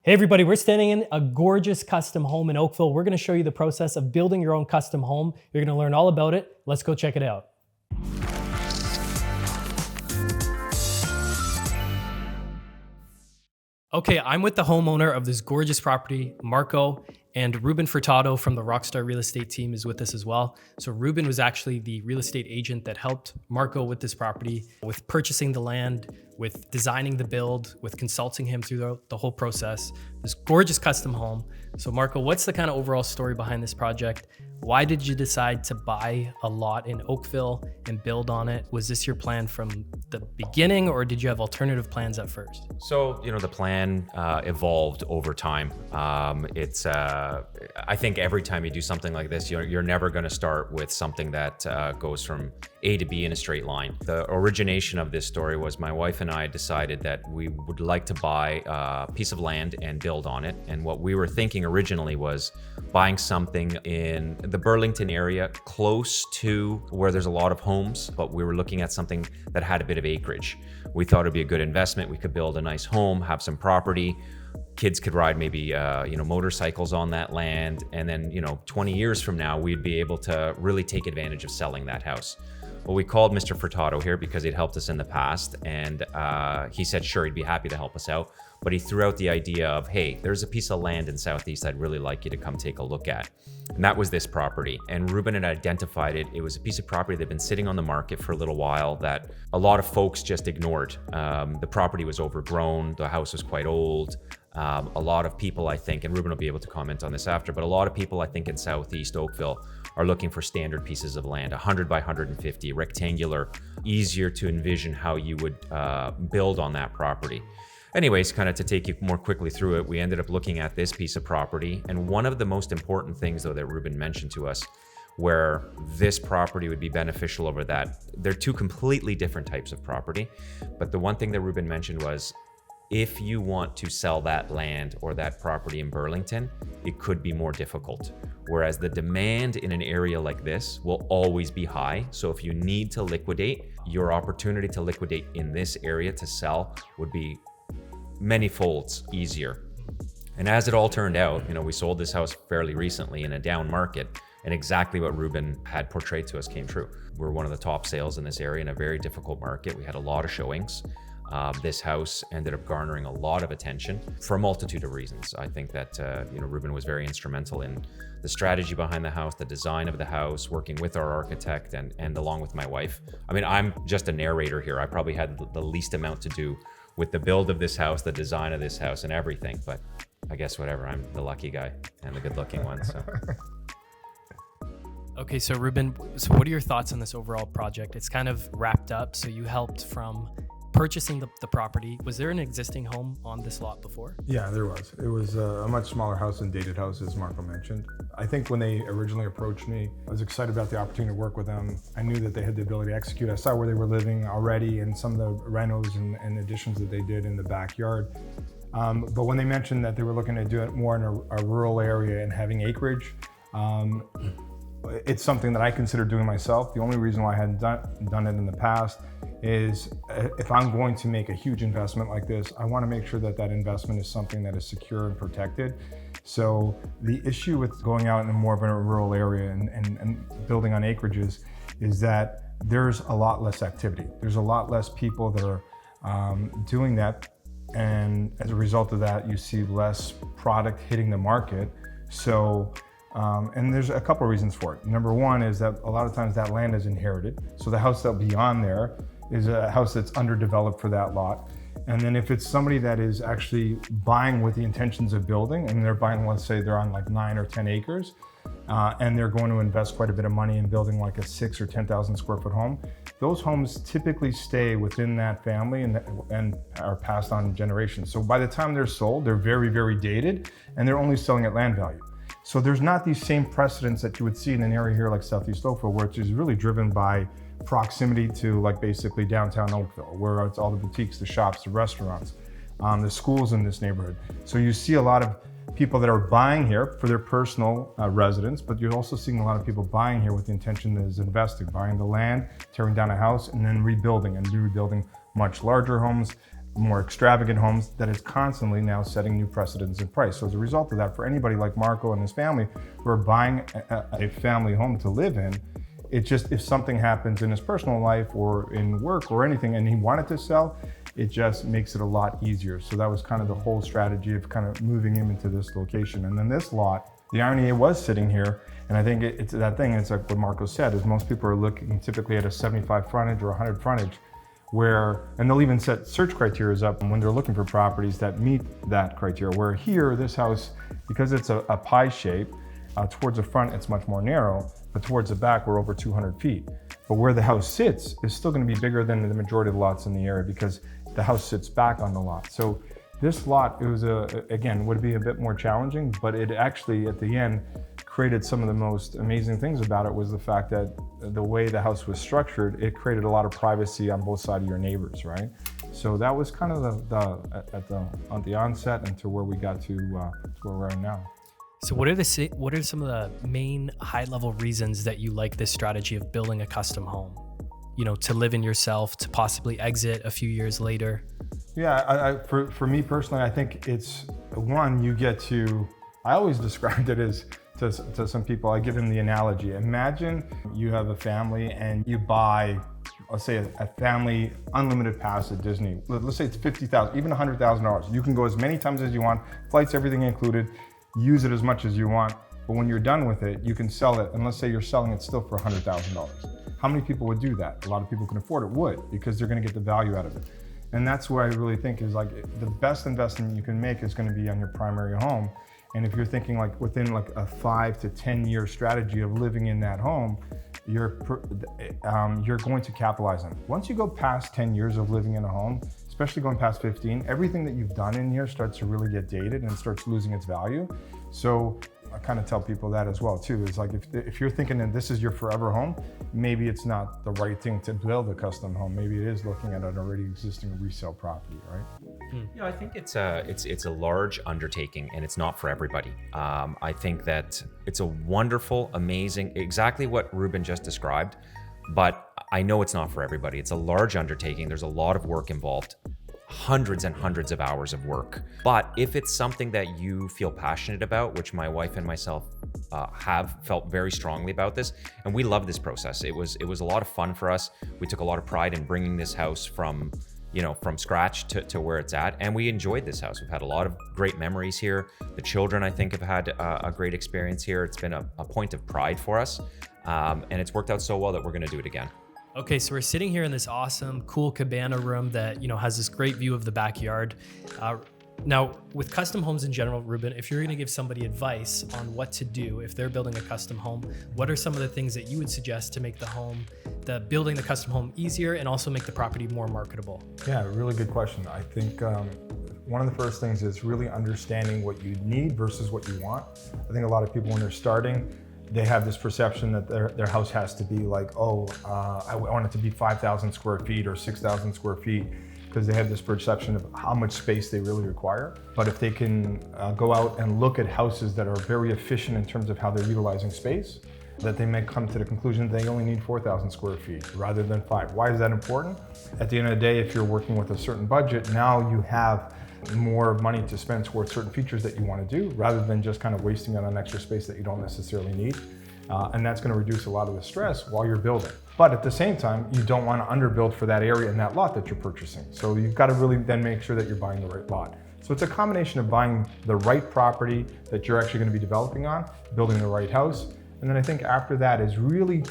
Hey everybody, we're standing in a gorgeous custom home in Oakville. We're gonna show you the process of building your own custom home. You're gonna learn all about it. Let's go check it out. Okay, I'm with the homeowner of this gorgeous property, Marco, and Ruben Furtado from the Rockstar Real Estate team is with us as well. So Ruben was actually the real estate agent that helped Marco with this property, with purchasing the land, with designing the build, with consulting him through the whole process. This gorgeous custom home. So Marco, what's the kind of overall story behind this project? Why did you decide to buy a lot in Oakville and build on it? Was this your plan from the beginning, or did you have alternative plans at first? So, the plan evolved over time. I think every time you do something like this, you're never going to start with something that goes from A to B in a straight line. The origination of this story was my wife and I decided that we would like to buy a piece of land and build on it. And what we were thinking originally was buying something in the Burlington area close to where there's a lot of homes, but we were looking at something that had a bit of acreage. We thought it'd be a good investment. We could build a nice home, have some property. Kids could ride maybe motorcycles on that land, and then 20 years from now we'd be able to really take advantage of selling that house. Well, we called Mr. Furtado here because he'd helped us in the past, and he said sure, he'd be happy to help us out. But he threw out the idea of, hey, there's a piece of land in Southeast I'd really like you to come take a look at. And that was this property. And Ruben had identified it. It was a piece of property that had been sitting on the market for a little while that a lot of folks just ignored. The property was overgrown. The house was quite old. A lot of people, I think, and Ruben will be able to comment on this after, but a lot of people, I think, in Southeast Oakville are looking for standard pieces of land, 100 by 150, rectangular, easier to envision how you would build on that property. Anyways, kind of to take you more quickly through it, we ended up looking at this piece of property. And one of the most important things, though, that Ruben mentioned to us, where this property would be beneficial over that, they're two completely different types of property. But the one thing that Ruben mentioned was, if you want to sell that land or that property in Burlington, it could be more difficult. Whereas the demand in an area like this will always be high. So if you need to liquidate, your opportunity to liquidate in this area to sell would be many folds easier. And as it all turned out, we sold this house fairly recently in a down market, and exactly what Ruben had portrayed to us came true. We're one of the top sales in this area in a very difficult market. We had a lot of showings. This house ended up garnering a lot of attention for a multitude of reasons. I think that Ruben was very instrumental in the strategy behind the house, the design of the house, working with our architect and along with my wife. I mean, I'm just a narrator here. I probably had the least amount to do with the build of this house, the design of this house, and everything. But I guess whatever. I'm the lucky guy and the good-looking one. So. Okay, so Ruben, what are your thoughts on this overall project? It's kind of wrapped up. So you helped from purchasing the property. Was there an existing home on this lot before? Yeah, there was. It was a much smaller house than dated house, as Marco mentioned. I think when they originally approached me, I was excited about the opportunity to work with them. I knew that they had the ability to execute. I saw where they were living already and some of the renos and additions that they did in the backyard. But when they mentioned that they were looking to do it more in a rural area and having acreage, it's something that I consider doing myself. The only reason why I hadn't done it in the past is if I'm going to make a huge investment like this, I want to make sure that that investment is something that is secure and protected. So the issue with going out in more of a rural area and building on acreages is that there's a lot less activity. There's a lot less people that are doing that. And as a result of that, you see less product hitting the market. So and there's a couple of reasons for it. Number one is that a lot of times that land is inherited. So the house that'll be on there is a house that's underdeveloped for that lot. And then if it's somebody that is actually buying with the intentions of building, and they're buying, let's say they're on like 9 or 10 acres, and they're going to invest quite a bit of money in building like a 6 or 10,000 square foot home, those homes typically stay within that family and are passed on generations. So by the time they're sold, they're very, very dated, and they're only selling at land value. So there's not these same precedents that you would see in an area here like Southeast Oakville, which is really driven by proximity to like basically downtown Oakville, where it's all the boutiques, the shops, the restaurants, the schools in this neighborhood. So you see a lot of people that are buying here for their personal residence, but you're also seeing a lot of people buying here with the intention that is investing, buying the land, tearing down a house, and then rebuilding much larger homes more extravagant homes that is constantly now setting new precedents in price. So as a result of that, for anybody like Marco and his family who are buying a family home to live in, it just, if something happens in his personal life or in work or anything and he wanted to sell, it just makes it a lot easier. So that was kind of the whole strategy of kind of moving him into this location. And then this lot, the irony, it was sitting here, and I think it's that thing, it's like what Marco said, is most people are looking typically at a 75 frontage or 100 frontage, and they'll even set search criteria up when they're looking for properties that meet that criteria. Where here, this house, because it's a pie shape, towards the front it's much more narrow, but towards the back we're over 200 feet. But where the house sits is still going to be bigger than the majority of the lots in the area because the house sits back on the lot. So this lot, it was again, would be a bit more challenging, but it actually at the end created some of the most amazing things about it was the fact that the way the house was structured, it created a lot of privacy on both sides of your neighbors, right? So that was kind of at the onset and to where we got to where we're at now. So what are some of the main high-level reasons that you like this strategy of building a custom home? You know, to live in yourself, to possibly exit a few years later? Yeah, for me personally, I think it's one, you get to, I always described it as, to some people, I give them the analogy. Imagine you have a family and you buy, let's say a family unlimited pass at Disney. Let's say it's $50,000, even $100,000. You can go as many times as you want, flights, everything included, use it as much as you want. But when you're done with it, you can sell it. And let's say you're selling it still for $100,000. How many people would do that? A lot of people can afford it, would, because they're gonna get the value out of it. And that's what I really think is like the best investment you can make is gonna be on your primary home. And if you're thinking like within like a 5 to 10 year strategy of living in that home, you're going to capitalize on it. Once you go past 10 years of living in a home, especially going past 15, everything that you've done in here starts to really get dated and starts losing its value. So I kind of tell people that as well too, is like if you're thinking that this is your forever home, maybe it's not the right thing to build a custom home. Maybe it is looking at an already existing resale property, right? Yeah, I think it's a large undertaking and it's not for everybody. I think that it's a wonderful, amazing, exactly what Ruben just described, but I know it's not for everybody. It's a large undertaking. There's a lot of work involved. Hundreds and hundreds of hours of work. But if it's something that you feel passionate about, which my wife and myself have felt very strongly about this, and we love this process. It was a lot of fun for us. We took a lot of pride in bringing this house from scratch to where it's at, and we enjoyed this house. We've had a lot of great memories here. The children, I think, have had a great experience here. It's been a point of pride for us, and it's worked out so well that we're going to do it again. Okay, so we're sitting here in this awesome, cool cabana room that, has this great view of the backyard. Now, with custom homes in general, Ruben, if you're going to give somebody advice on what to do if they're building a custom home, what are some of the things that you would suggest to make building the custom home easier and also make the property more marketable? Yeah, really good question. I think one of the first things is really understanding what you need versus what you want. I think a lot of people when they're starting, they have this perception that their house has to be like, I want it to be 5,000 square feet or 6,000 square feet, because they have this perception of how much space they really require. But if they can go out and look at houses that are very efficient in terms of how they're utilizing space, that they may come to the conclusion they only need 4,000 square feet rather than 5. Why is that important? At the end of the day, if you're working with a certain budget, now you have more money to spend towards certain features that you want to do rather than just kind of wasting it on extra space that you don't necessarily need. And that's going to reduce a lot of the stress while you're building. But at the same time, you don't want to underbuild for that area and that lot that you're purchasing. So you've got to really then make sure that you're buying the right lot. So it's a combination of buying the right property that you're actually going to be developing on, building the right house. And then I think after that is really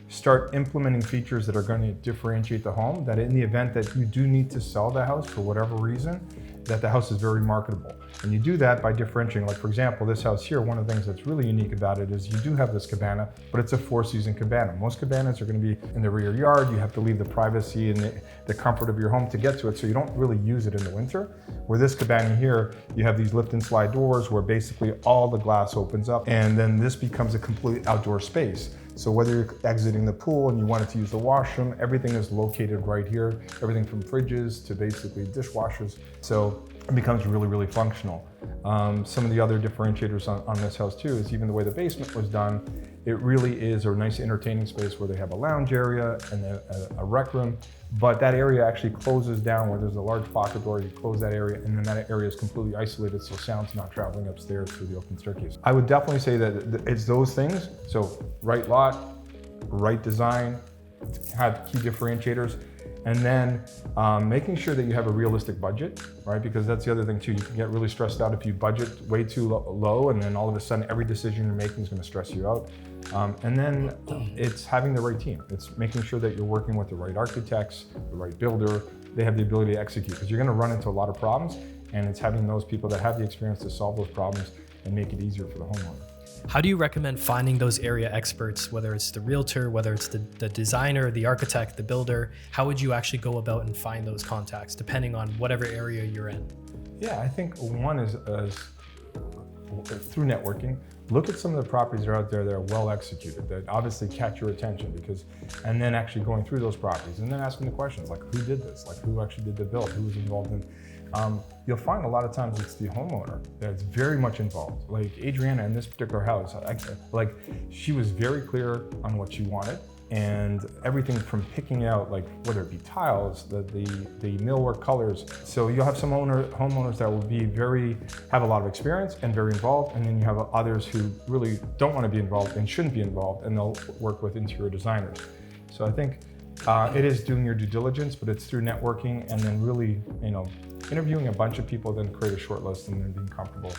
start implementing features that are going to differentiate the home, that in the event that you do need to sell the house for whatever reason, that the house is very marketable. And you do that by differentiating. Like for example, this house here, one of the things that's really unique about it is you do have this cabana, but it's a 4-season cabana. Most cabanas are going to be in the rear yard. You have to leave the privacy and the comfort of your home to get to it, so you don't really use it in the winter. Where this cabana here, you have these lift and slide doors where basically all the glass opens up, and then this becomes a complete outdoor space. So whether you're exiting the pool and you wanted to use the washroom, everything is located right here. Everything from fridges to basically dishwashers. So it becomes really, really functional. Some of the other differentiators on this house too is even the way the basement was done. It really is a nice entertaining space where they have a lounge area and a rec room, but that area actually closes down where there's a large pocket door. You close that area and then that area is completely isolated so sound's not traveling upstairs through the open staircase. I would definitely say that it's those things. So right lot, right design, have key differentiators. And then making sure that you have a realistic budget, right? Because that's the other thing too. You can get really stressed out if you budget way too low and then all of a sudden every decision you're making is going to stress you out. And then it's having the right team. It's making sure that you're working with the right architects, the right builder. They have the ability to execute because you're going to run into a lot of problems, and it's having those people that have the experience to solve those problems and make it easier for the homeowner. How do you recommend finding those area experts, whether it's the realtor, whether it's the designer, the architect, the builder? How would you actually go about and find those contacts depending on whatever area you're in? Yeah, I think one is through networking. Look at some of the properties that are out there that are well executed, that obviously catch your attention and then actually going through those properties and then asking the questions like who did this, like who actually did the build, who was involved in. You'll find a lot of times it's the homeowner that's very much involved. Like Adriana in this particular house, like she was very clear on what she wanted, and everything from picking out like whether it be tiles, the millwork colors. So you'll have some homeowners that will have a lot of experience and very involved, and then you have others who really don't want to be involved and shouldn't be involved, and they'll work with interior designers. So I think it is doing your due diligence, but it's through networking and then really, interviewing a bunch of people, then create a short list and then being comfortable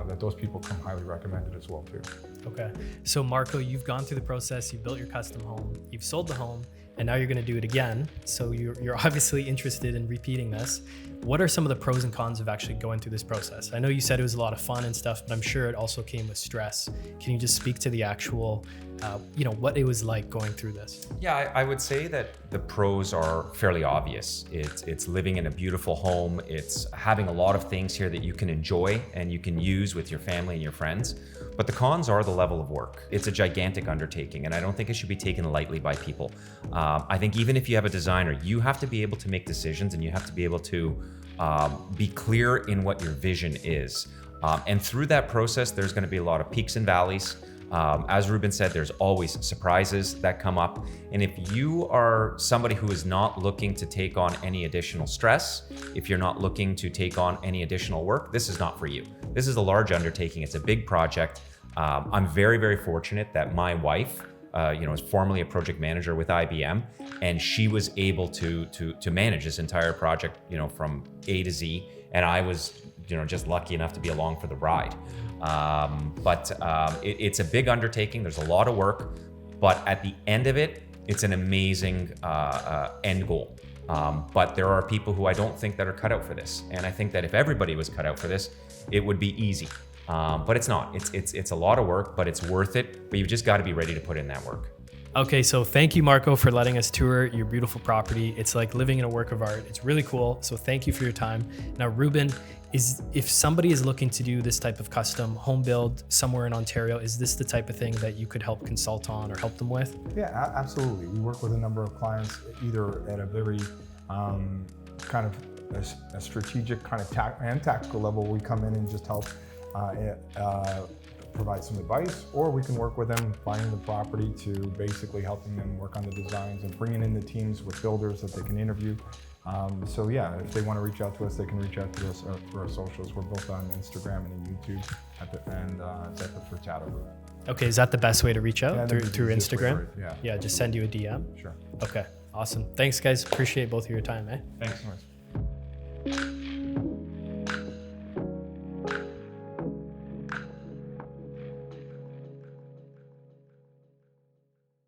that those people come highly recommended as well too. Okay. So Marco, you've gone through the process, you built your custom home, you've sold the home, and now you're going to do it again. So you're obviously interested in repeating this. What are some of the pros and cons of actually going through this process? I know you said it was a lot of fun and stuff, but I'm sure it also came with stress. Can you just speak to the actual, what it was like going through this? Yeah, I would say that the pros are fairly obvious. It's living in a beautiful home. It's having a lot of things here that you can enjoy and you can use with your family and your friends. But the cons are the level of work. It's a gigantic undertaking, and I don't think it should be taken lightly by people. I think even if you have a designer, you have to be able to make decisions and you have to be able to be clear in what your vision is. And through that process, there's going to be a lot of peaks and valleys. As Ruben said, there's always surprises that come up. And if you are somebody who is not looking to take on any additional stress, if you're not looking to take on any additional work, this is not for you. This is a large undertaking. It's a big project. I'm very, very fortunate that my wife, is formerly a project manager with IBM, and she was able to manage this entire project, from A to Z. And I was, just lucky enough to be along for the ride. It's a big undertaking. There's a lot of work, but at the end of it, it's an amazing end goal. But there are people who I don't think that are cut out for this. And I think that if everybody was cut out for this, it would be easy. But it's not. It's a lot of work, but it's worth it. But you've just got to be ready to put in that work. Okay, so thank you, Marco, for letting us tour your beautiful property. It's like living in a work of art. It's really cool. So thank you for your time. Now, Ruben, if somebody is looking to do this type of custom home build somewhere in Ontario, is this the type of thing that you could help consult on or help them with? Yeah, absolutely. We work with a number of clients, either at a very kind of a strategic kind of tactical level. We come in and just help provide some advice, or we can work with them finding the property to basically helping them work on the designs and bringing in the teams with builders that they can interview. So yeah, if they want to reach out to us, they can reach out to us through our socials. We're both on Instagram and YouTube, it's at the Furtado Group. Okay, is that the best way to reach out? Yeah, through Instagram? Yeah, just send you a DM? Sure. Okay, awesome. Thanks, guys. Appreciate both of your time, eh? Thanks so much.